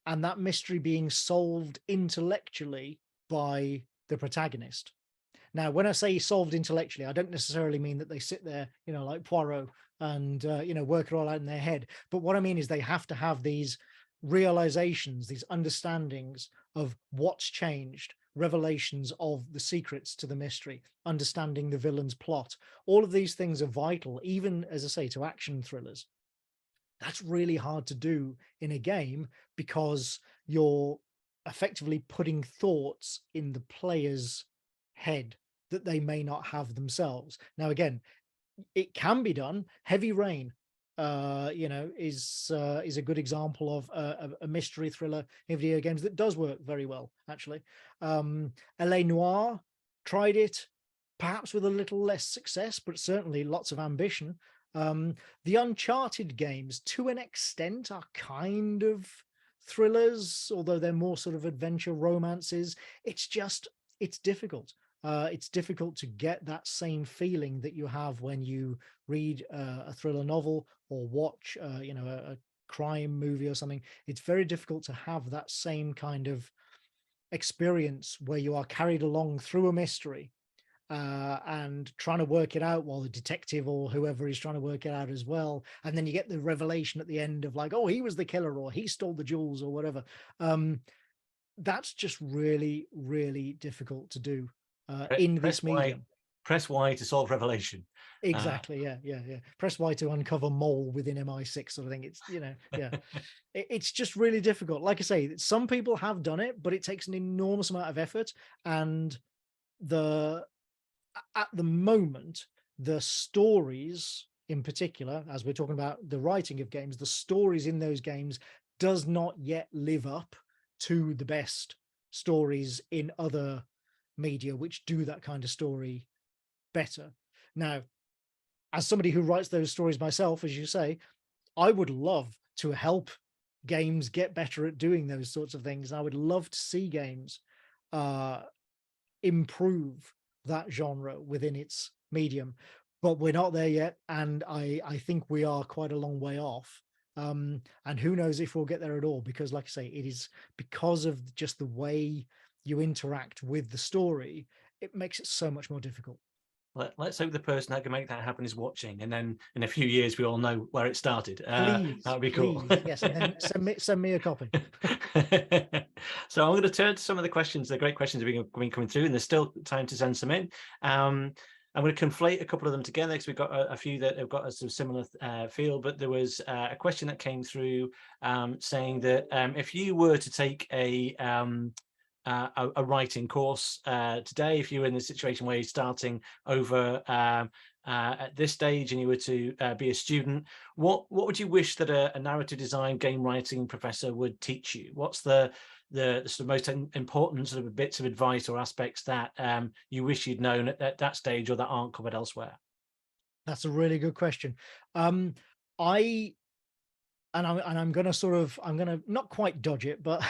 and that mystery being solved intellectually by the protagonist. Now, when I say solved intellectually, I don't necessarily mean that they sit there, like Poirot and, work it all out in their head. But what I mean is they have to have these realizations, these understandings of what's changed, revelations of the secrets to the mystery, understanding the villain's plot. All of these things are vital, even, as I say, to action thrillers. That's really hard to do in a game because you're effectively putting thoughts in the player's head that they may not have themselves. Now, again, it can be done. Heavy Rain, is a good example of a mystery thriller in video games that does work very well, actually. LA Noire tried it, perhaps with a little less success, but certainly lots of ambition. The Uncharted games, to an extent, are kind of thrillers, although they're more sort of adventure romances. It's difficult. It's difficult to get that same feeling that you have when you read a thriller novel or watch, a crime movie or something. It's very difficult to have that same kind of experience where you are carried along through a mystery and trying to work it out while the detective or whoever is trying to work it out as well. And then you get the revelation at the end of like, oh, he was the killer or he stole the jewels or whatever. That's just really, really difficult to do in this medium. Press Y to solve revelation. Exactly. Yeah. Press Y to uncover mole within MI6 sort of thing. It's, yeah. It's just really difficult. Like I say, some people have done it, but it takes an enormous amount of effort. And at the moment, the stories in particular, as we're talking about the writing of games, the stories in those games does not yet live up to the best stories in other media which do that kind of story better. Now, as somebody who writes those stories myself, as you say, I would love to help games get better at doing those sorts of things. I would love to see games improve that genre within its medium, but we're not there yet, and I think we are quite a long way off. And who knows if we'll get there at all, because like I say, it is because of just the way you interact with the story, it makes it so much more difficult. Let's hope the person that can make that happen is watching, and then in a few years we all know where it started. Please, that would be cool. please, yes, and then send me a copy. So I'm going to turn to some of the questions. The great questions have been coming through, and there's still time to send some in. I'm going to conflate a couple of them together because we've got a few that have got a sort of similar feel. But there was a question that came through saying that if you were to take a writing course today, if you were in the situation where you're starting over at this stage and you were to be a student, what would you wish that a narrative design game writing professor would teach you? What's the sort of most important sort of bits of advice or aspects that you wish you'd known at that stage or that aren't covered elsewhere? That's a really good question. I'm going to not quite dodge it, but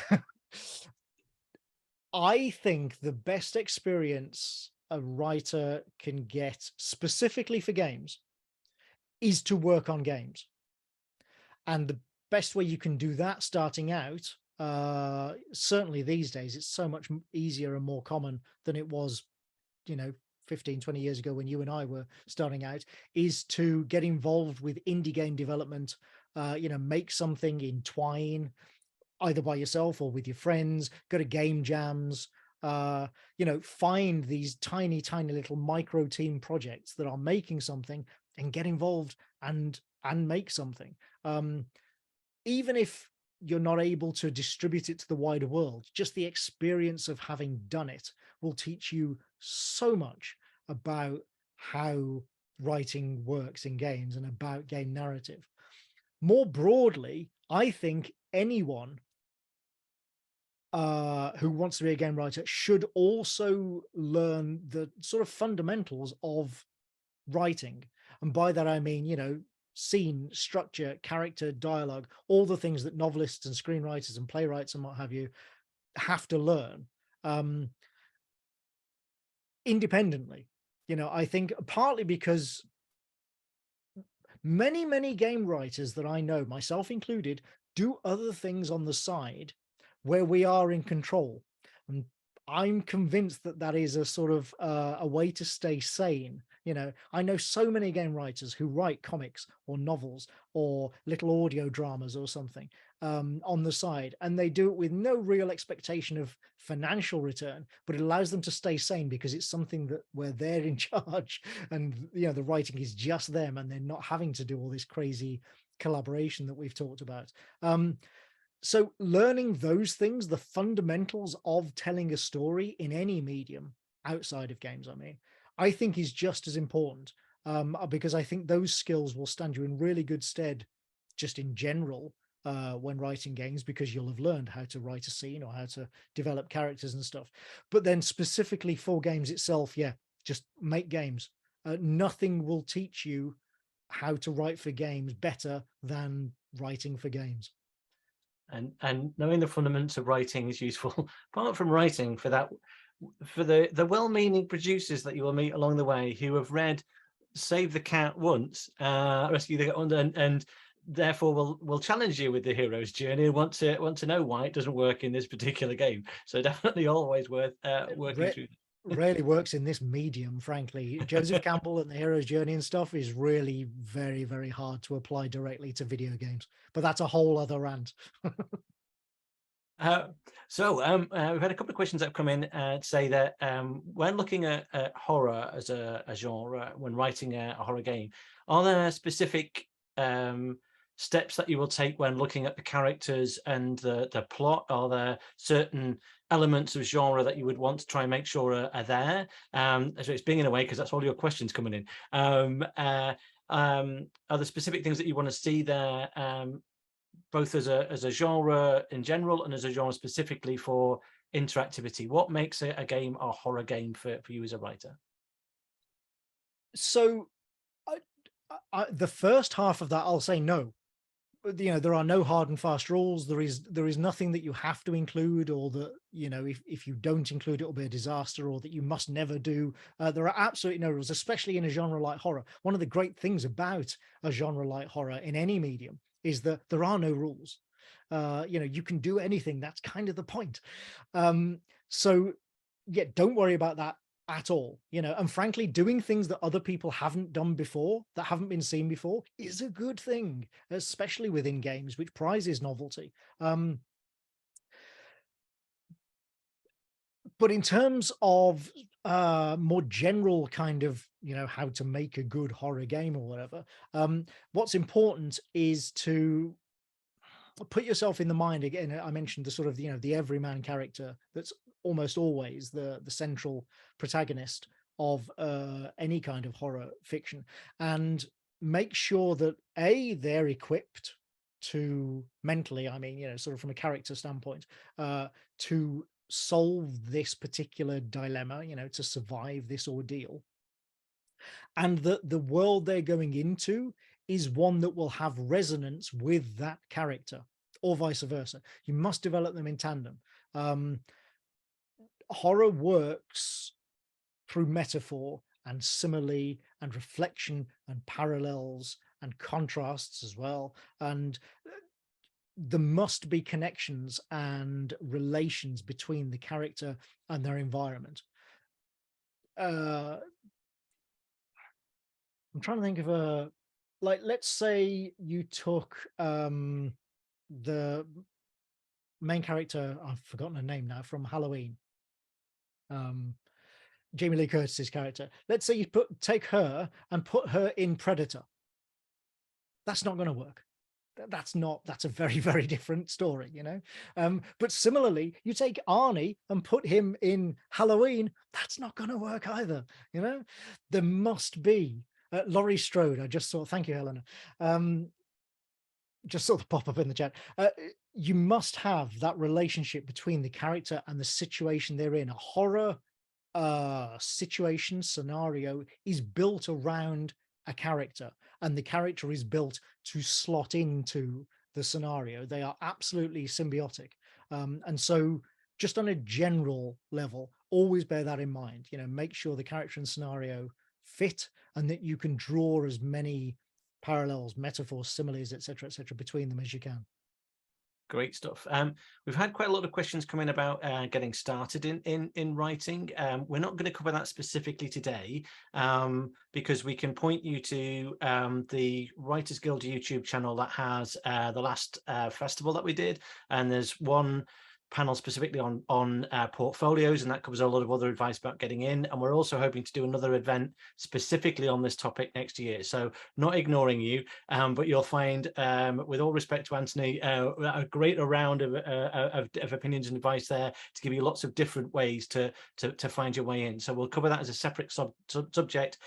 I think the best experience a writer can get specifically for games is to work on games. And the best way you can do that starting out, certainly these days, it's so much easier and more common than it was, 15, 20 years ago when you and I were starting out, is to get involved with indie game development, make something in Twine, either by yourself or with your friends, go to game jams, find these tiny, tiny little micro team projects that are making something and get involved and make something. Even if you're not able to distribute it to the wider world, just the experience of having done it will teach you so much about how writing works in games and about game narrative. More broadly, I think anyone who wants to be a game writer should also learn the sort of fundamentals of writing. And by that, I mean, scene, structure, character, dialogue, all the things that novelists and screenwriters and playwrights and what have you have to learn independently. I think partly because many, many game writers that I know, myself included, do other things on the side where we are in control. And I'm convinced that that is a sort of a way to stay sane. You know, I know so many game writers who write comics or novels or little audio dramas or something on the side, and they do it with no real expectation of financial return, but it allows them to stay sane because it's something that where they're in charge, and you know the writing is just them, and they're not having to do all this crazy collaboration that we've talked about. So learning those things, the fundamentals of telling a story in any medium outside of games, I think is just as important, because I think those skills will stand you in really good stead just in general when writing games, because you'll have learned how to write a scene or how to develop characters and stuff. But then specifically for games itself, yeah, just make games. Nothing will teach you how to write for games better than writing for games. And knowing the fundamentals of writing is useful. Apart from writing, for that, for the well-meaning producers that you will meet along the way who have read Save the Cat once, Rescue the Cat, and therefore will challenge you with the hero's journey and want to know why it doesn't work in this particular game. So definitely always worth working through. Rarely works in this medium, frankly. Joseph Campbell and the hero's journey and stuff is really very, very hard to apply directly to video games, but that's a whole other rant. We've had a couple of questions that have come in to say that when looking at horror as a genre, when writing a horror game, are there specific steps that you will take when looking at the characters and the plot? Are there certain elements of genre that you would want to try and make sure are there? So it's being in a way, because that's all your questions coming in. Are there specific things that you want to see there, both as a genre in general and as a genre specifically for interactivity? What makes a game a horror game for you as a writer? So the first half of that, I'll say no. You know, there are no hard and fast rules. There is nothing that you have to include, or that, you know, if you don't include it, it'll be a disaster, or that you must never do. There are absolutely no rules, especially in a genre like horror. One of the great things about a genre like horror in any medium is that there are no rules. You know, you can do anything. That's kind of the point. So yeah, don't worry about that at all, you know. And frankly, doing things that other people haven't done before, that haven't been seen before, is a good thing, especially within games, which prizes novelty. But in terms of more general kind of, you know, how to make a good horror game or whatever, what's important is to put yourself in the mind. Again, I mentioned the sort of, you know, the everyman character that's almost always the central protagonist of any kind of horror fiction, and make sure that they're equipped to mentally, I mean, you know, sort of from a character standpoint, to solve this particular dilemma, you know, to survive this ordeal, and that the world they're going into is one that will have resonance with that character, or vice versa. You must develop them in tandem. Horror works through metaphor and simile and reflection and parallels and contrasts as well. And there must be connections and relations between the character and their environment. I'm trying to think of like, let's say you took the main character, I've forgotten her name now, from Halloween, Jamie Lee Curtis's character. Let's say you take her and put her in Predator. That's not going to work. That's a very, very different story, you know. But similarly, you take Arnie and put him in Halloween, that's not going to work either, you know. There must be Laurie Strode, I just saw, thank you, Helena. Just saw the pop up in the chat. You must have that relationship between the character and the situation they're in. A horror situation, scenario is built around a character, and the character is built to slot into the scenario. They are absolutely symbiotic. And so just on a general level, always bear that in mind. You know, make sure the character and scenario fit, and that you can draw as many parallels, metaphors, similes, etc., between them as you can. Great stuff. We've had quite a lot of questions come in about getting started in writing. We're not going to cover that specifically today, because we can point you to the Writers Guild YouTube channel that has the last festival that we did, and there's one panel specifically on portfolios, and that covers a lot of other advice about getting in. And we're also hoping to do another event specifically on this topic next year, so not ignoring you, but you'll find, with all respect to Antony, a greater round of opinions and advice there to give you lots of different ways to find your way in. So we'll cover that as a separate subject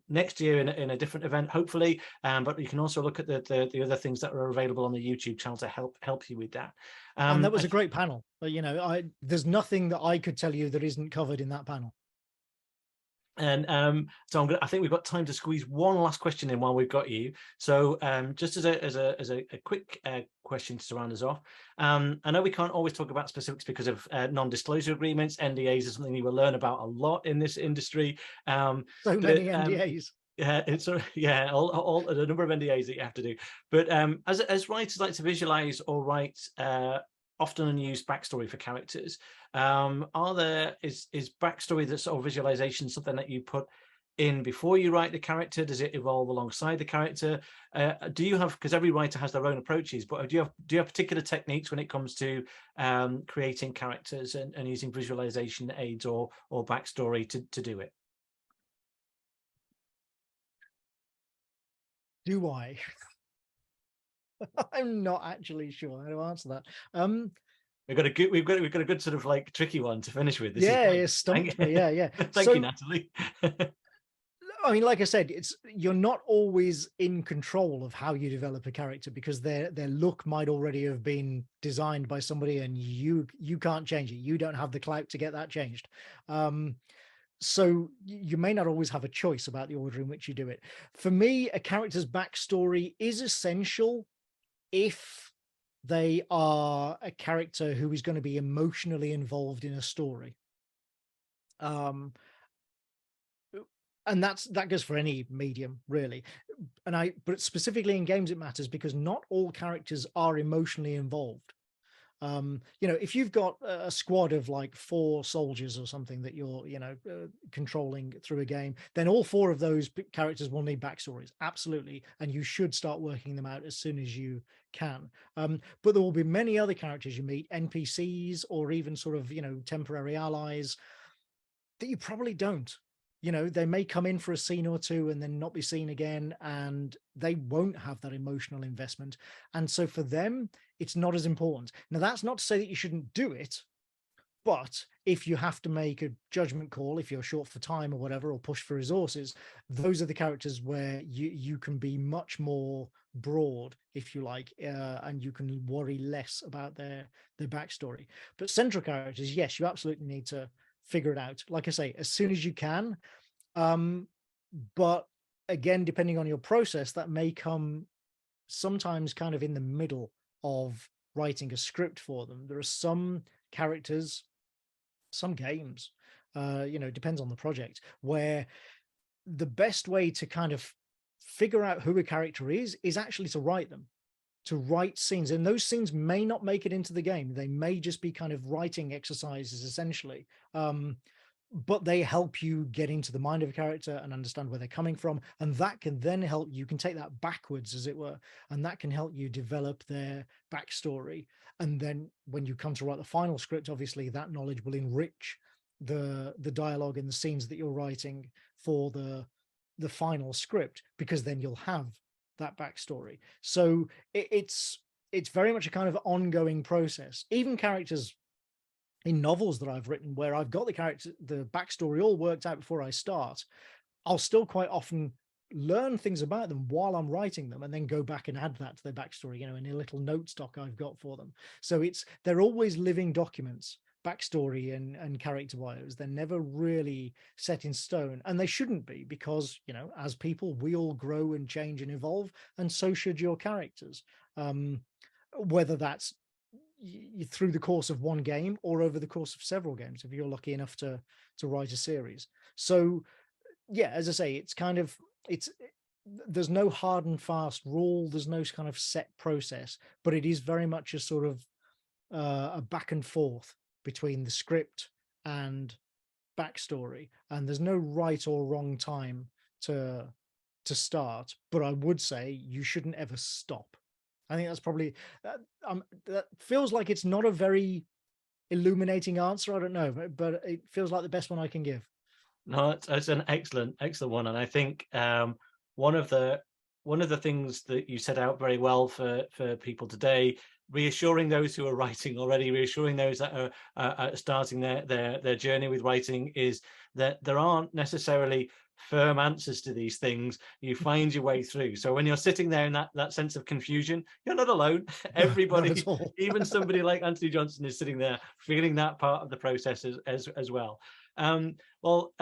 next year in a different event, hopefully, but you can also look at the other things that are available on the YouTube channel to help you with that. And that was a great panel. But, you know, there's nothing that I could tell you that isn't covered in that panel. And so I think we've got time to squeeze one last question in while we've got you. So just as a quick question to round us off, I know we can't always talk about specifics because of non-disclosure agreements. NDAs is something you will learn about a lot in this industry. So many NDAs. Yeah, it's all a number of NDAs that you have to do. But as writers like to visualize or write often unused backstory for characters, is backstory, that sort of visualization, something that you put in before you write the character? Does it evolve alongside the character? Do you have, because every writer has their own approaches, but do you have particular techniques when it comes to creating characters and using visualization aids or backstory to do it? Do I? I'm not actually sure how to answer that. We've got a good sort of like tricky one to finish with. This it stumped me. Yeah. Thank you, Natalie. I mean, like I said, you're not always in control of how you develop a character, because their look might already have been designed by somebody, and you can't change it. You don't have the clout to get that changed. So you may not always have a choice about the order in which you do it. For me, a character's backstory is essential if they are a character who is going to be emotionally involved in a story. And that goes for any medium, really. But specifically in games, it matters because not all characters are emotionally involved. You know, if you've got a squad of like 4 soldiers or something that you're, controlling through a game, then all 4 of those characters will need backstories. Absolutely. And you should start working them out as soon as you can. But there will be many other characters you meet, NPCs, or even sort of, temporary allies, that you probably don't. They may come in for a scene or two and then not be seen again, and they won't have that emotional investment. And so for them, it's not as important. Now, that's not to say that you shouldn't do it, but if you have to make a judgment call, if you're short for time or whatever, or push for resources, those are the characters where you can be much more broad, if you like, and you can worry less about their backstory. But central characters, yes, you absolutely need to figure it out, like I say, as soon as you can. But again, depending on your process, that may come sometimes kind of in the middle of writing a script for them. There are some characters, some games, depends on the project, where the best way to kind of figure out who a character is actually to write them. To write scenes, and those scenes may not make it into the game. They may just be kind of writing exercises, essentially. But they help you get into the mind of a character and understand where they're coming from. And that can then help you can take that backwards, as it were, and that can help you develop their backstory. And then when you come to write the final script, obviously that knowledge will enrich the dialogue and the scenes that you're writing for the final script, because then you'll have that backstory. So it's very much a kind of ongoing process. Even characters in novels that I've written, where I've got the backstory all worked out before I start, I'll still quite often learn things about them while I'm writing them, and then go back and add that to their backstory, in a little note stock I've got for them. So they're always living documents, backstory and character bios. They're never really set in stone, and they shouldn't be, because as people, we all grow and change and evolve, and so should your characters, whether that's through the course of one game or over the course of several games, if you're lucky enough to write a series. So yeah, as I say, it's there's no hard and fast rule. There's no kind of set process, but it is very much a sort of a back and forth between the script and backstory, and there's no right or wrong time to start. But I would say you shouldn't ever stop. I think that's probably that feels like it's not a very illuminating answer. I don't know, but it feels like the best one I can give. No, it's an excellent one, and I think one of the things that you set out very well for people today, reassuring those who are writing already, reassuring those that are starting their journey with writing, is that there aren't necessarily firm answers to these things. You find your way through. So when you're sitting there in that sense of confusion, you're not alone. No, not Everybody, at all. even somebody like Antony Johnston, is sitting there feeling that part of the process as well. Well,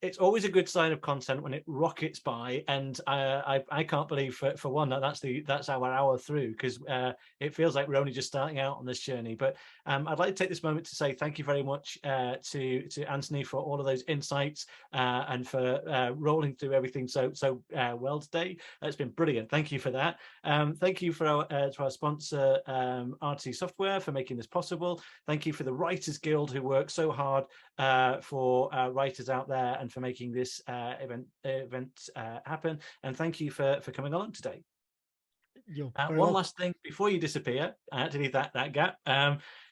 it's always a good sign of content when it rockets by, and I can't believe for one that that's our hour through, because it feels like we're only just starting out on this journey. But I'd like to take this moment to say thank you very much to Antony for all of those insights and for rolling through everything so well today. It's been brilliant. Thank you for that. Thank you to our sponsor RT Software for making this possible. Thank you for the Writers Guild, who work so hard for writers out there and for making this event happen. And thank you for coming along today. One last thing before you disappear, to leave that gap.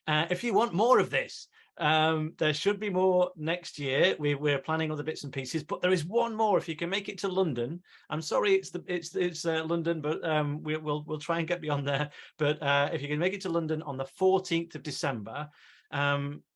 If you want more of this, there should be more next year. We're planning other bits and pieces, but there is one more. If you can make it to London, I'm sorry it's London, but we'll try and get beyond there. But if you can make it to London on the 14th of December,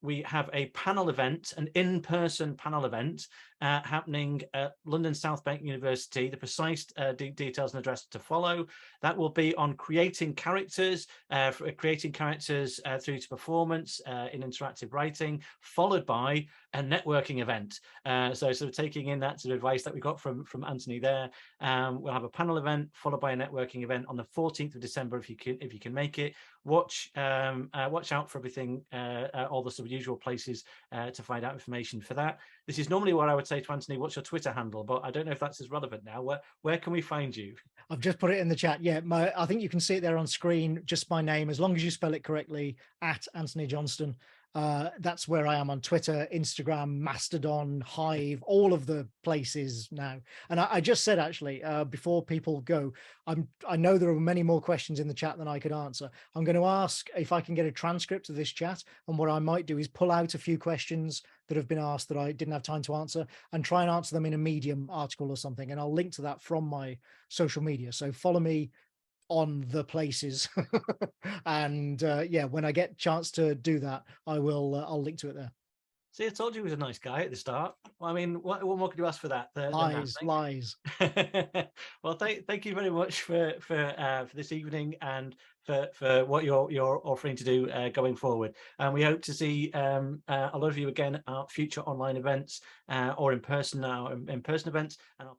we have a panel event, an in-person panel event happening at London South Bank University. The precise details and address to follow. That will be on creating characters through to performance in interactive writing, followed by a networking event. So sort of taking in that sort of advice that we got from Antony there. We'll have a panel event followed by a networking event on the 14th of December if you can make it. Watch out for everything, all the sort of usual places to find out information for that. This is normally what I would say to Antony, what's your Twitter handle? But I don't know if that's as relevant now. Where can we find you? I've just put it in the chat. Yeah, I think you can see it there on screen, just my name, as long as you spell it correctly, at Antony Johnston. That's where I am on Twitter, Instagram, Mastodon, Hive, all of the places now. And I just said, actually, before people go, I know there are many more questions in the chat than I could answer. I'm going to ask if I can get a transcript of this chat. And what I might do is pull out a few questions that have been asked that I didn't have time to answer and try and answer them in a Medium article or something. And I'll link to that from my social media. So follow me on the places and yeah, when I get a chance to do that, I'll link to it there. See, I told you he was a nice guy at the start. Well, I mean, what more could you ask for that? Lies. Well, thank you very much for this evening and for what you're offering to do going forward. And we hope to see a lot of you again at future online events or in person events. And I'll